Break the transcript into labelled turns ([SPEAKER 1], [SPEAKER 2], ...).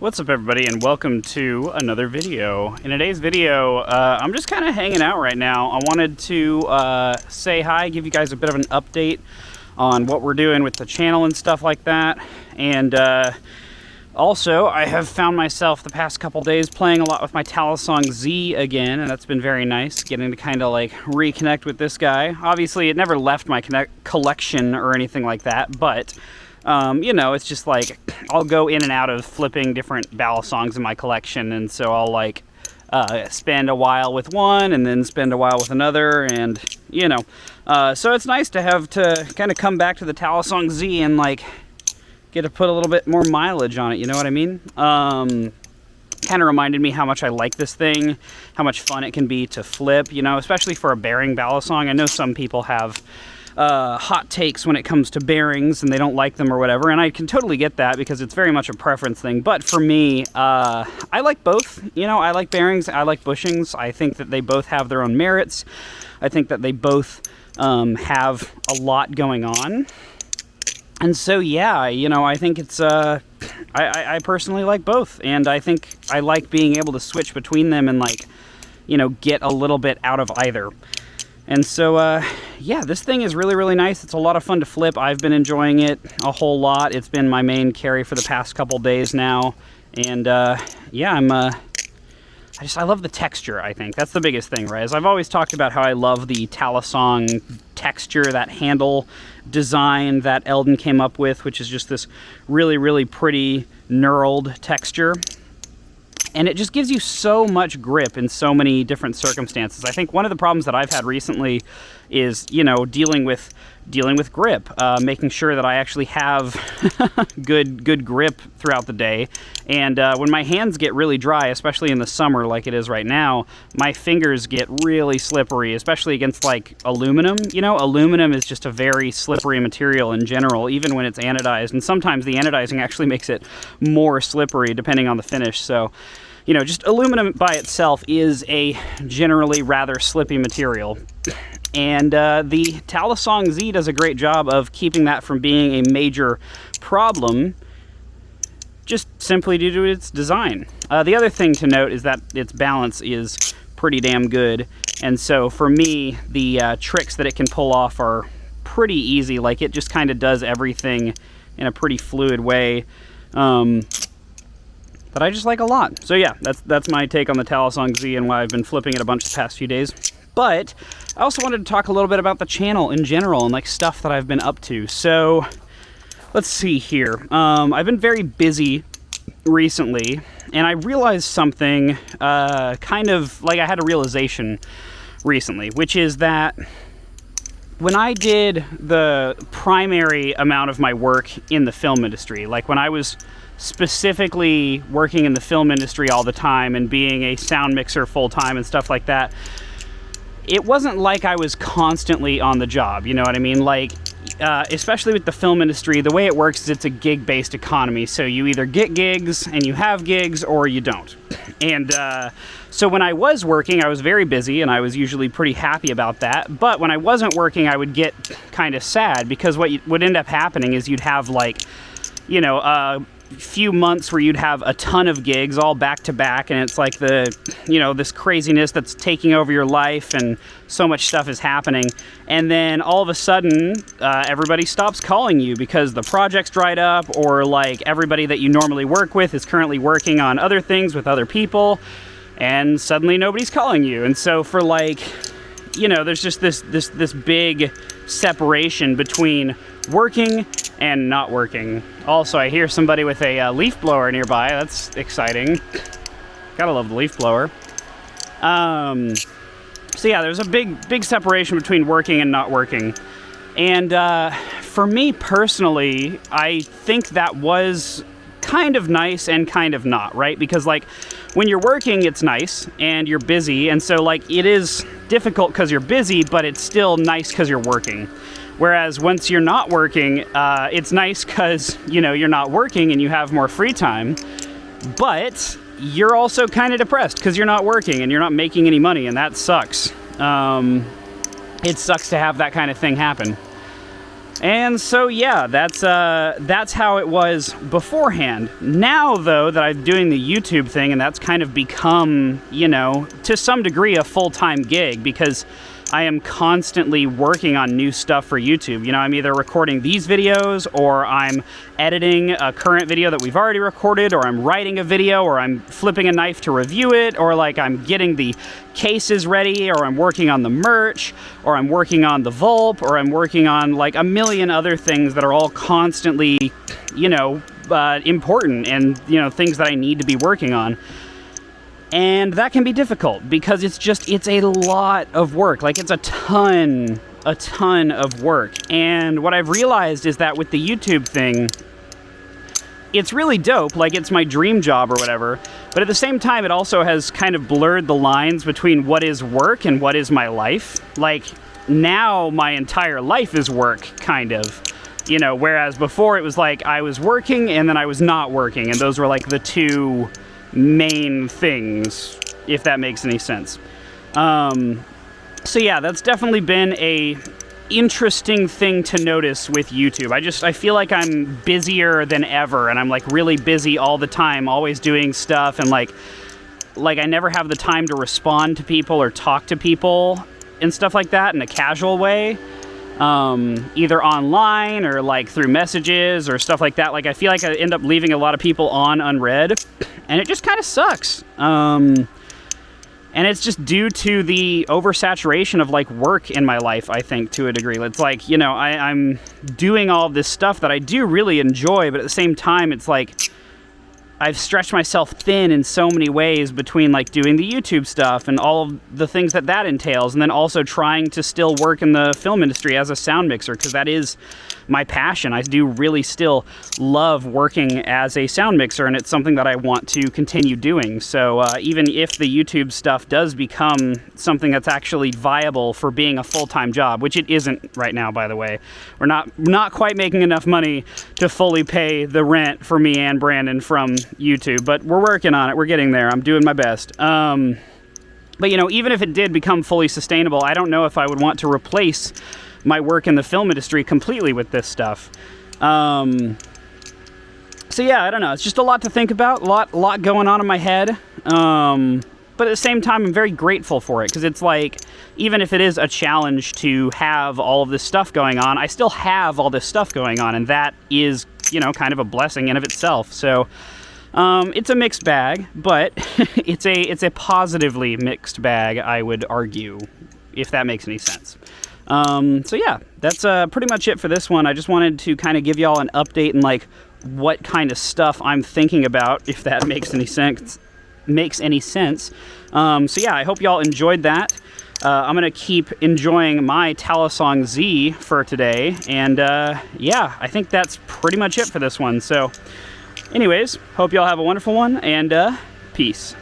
[SPEAKER 1] What's up, everybody, and welcome to another video. In today's video, I'm just kind of hanging out right now. I wanted to say hi, give you guys a bit of an update on what we're doing with the channel and stuff like that. And also, I have found myself the past couple days playing a lot with my Balisong Z again, and that's been very nice, getting to kind of like reconnect with this guy. Obviously, it never left my collection or anything like that, but you know, it's just like I'll go in and out of flipping different Balisongs in my collection, and so I'll like spend a while with one and then spend a while with another, and you know, so it's nice to have to kind of come back to the Balisong Z and like get to put a little bit more mileage on it, you know what I mean? Kind of reminded me how much I like this thing, how much fun it can be to flip, you know, especially for a bearing Balisong. I know some people have hot takes when it comes to bearings and they don't like them or whatever, and I can totally get that because it's very much a preference thing. But for me, I like both. You know, I like bearings, I like bushings. I think that they both have their own merits. I think that they both have a lot going on. And so, yeah, you know, I think it's, I personally like both, and I think I like being able to switch between them and, like, you know, get a little bit out of either. And so, yeah, this thing is really, really nice. It's a lot of fun to flip. I've been enjoying it a whole lot. It's been my main carry for the past couple days now. And, yeah, I love the texture, I think. That's the biggest thing, right? As I've always talked about how I love the Balisong texture, that handle design that Eldon came up with, which is just this really, really pretty knurled texture. And it just gives you so much grip in so many different circumstances. I think one of the problems that I've had recently is, you know, dealing with grip, making sure that I actually have good grip throughout the day. And when my hands get really dry, especially in the summer like it is right now, my fingers get really slippery, especially against like aluminum. You know, aluminum is just a very slippery material in general, even when it's anodized. And sometimes the anodizing actually makes it more slippery depending on the finish. So, you know, just aluminum by itself is a generally rather slippy material. And the Balisong Z does a great job of keeping that from being a major problem, just simply due to its design. The other thing to note is that its balance is pretty damn good, and so for me, the tricks that it can pull off are pretty easy. Like, it just kind of does everything in a pretty fluid way that I just like a lot. So yeah, that's my take on the Balisong Z and why I've been flipping it a bunch the past few days. But I also wanted to talk a little bit about the channel in general and like stuff that I've been up to. So let's see here. I've been very busy recently, and I realized something, kind of like I had a realization recently, which is that when I did the primary amount of my work in the film industry, like when I was specifically working in the film industry all the time and being a sound mixer full-time and stuff like that, it wasn't like I was constantly on the job, you know what I mean? Like, especially with the film industry, the way it works is it's a gig-based economy. So you either get gigs and you have gigs, or you don't. And so when I was working, I was very busy, and I was usually pretty happy about that. But when I wasn't working, I would get kind of sad, because what would end up happening is you'd have, like, you know, few months where you'd have a ton of gigs all back to back, and it's like the, you know, this craziness that's taking over your life, and so much stuff is happening, and then all of a sudden everybody stops calling you because the project's dried up, or like everybody that you normally work with is currently working on other things with other people, and suddenly nobody's calling you. And so for, like, you know, there's just this big separation between working and not working. Also, I hear somebody with a leaf blower nearby. That's exciting. Gotta love the leaf blower. So yeah, there's a big separation between working and not working. And for me personally, I think that was kind of nice and kind of not, right? Because, like, when you're working, it's nice and you're busy, and so, like, it is difficult because you're busy, but it's still nice because you're working. Whereas once you're not working, it's nice because, you know, you're not working and you have more free time, but you're also kind of depressed because you're not working and you're not making any money, and that sucks. It sucks to have that kind of thing happen. And so yeah, that's how it was beforehand. Now though that I'm doing the YouTube thing, and that's kind of become, you know, to some degree a full-time gig, because I am constantly working on new stuff for YouTube. You know, I'm either recording these videos, or I'm editing a current video that we've already recorded, or I'm writing a video, or I'm flipping a knife to review it, or like I'm getting the cases ready, or I'm working on the merch, or I'm working on the Vulp, or I'm working on like a million other things that are all constantly, you know, important, and, you know, things that I need to be working on. And that can be difficult because it's a lot of work. Like, it's a ton of work. And what I've realized is that with the YouTube thing, it's really dope. Like, it's my dream job or whatever. But at the same time, it also has kind of blurred the lines between what is work and what is my life. Like, now my entire life is work, kind of. You know, whereas before it was like I was working and then I was not working. And those were like the two main things, if that makes any sense. So yeah, that's definitely been a interesting thing to notice with YouTube. I feel like I'm busier than ever, and I'm like really busy all the time, always doing stuff, and like I never have the time to respond to people or talk to people and stuff like that in a casual way. Either online or like through messages or stuff like that. Like, I feel like I end up leaving a lot of people on unread, and it just kind of sucks. And it's just due to the oversaturation of like work in my life, I think, to a degree. It's like, you know, I'm doing all of this stuff that I do really enjoy, but at the same time, it's like I've stretched myself thin in so many ways between like doing the YouTube stuff and all of the things that entails, and then also trying to still work in the film industry as a sound mixer, because that is my passion. I do really still love working as a sound mixer, and it's something that I want to continue doing. So even if the YouTube stuff does become something that's actually viable for being a full-time job, which it isn't right now, by the way. We're not quite making enough money to fully pay the rent for me and Brandon from YouTube, but we're working on it. We're getting there. I'm doing my best. But, you know, even if it did become fully sustainable, I don't know if I would want to replace my work in the film industry completely with this stuff. So yeah, I don't know. It's just a lot to think about, a lot going on in my head. But at the same time, I'm very grateful for it, because it's like, even if it is a challenge to have all of this stuff going on, I still have all this stuff going on, and that is, you know, kind of a blessing in of itself. So it's a mixed bag, but it's a positively mixed bag, I would argue, if that makes any sense. So yeah, that's pretty much it for this one. I just wanted to kind of give y'all an update and like what kind of stuff I'm thinking about, if that makes any sense. So yeah, I hope y'all enjoyed that. I'm gonna keep enjoying my Balisong Z for today, and yeah, I think that's pretty much it for this one. So anyways, hope y'all have a wonderful one, and peace.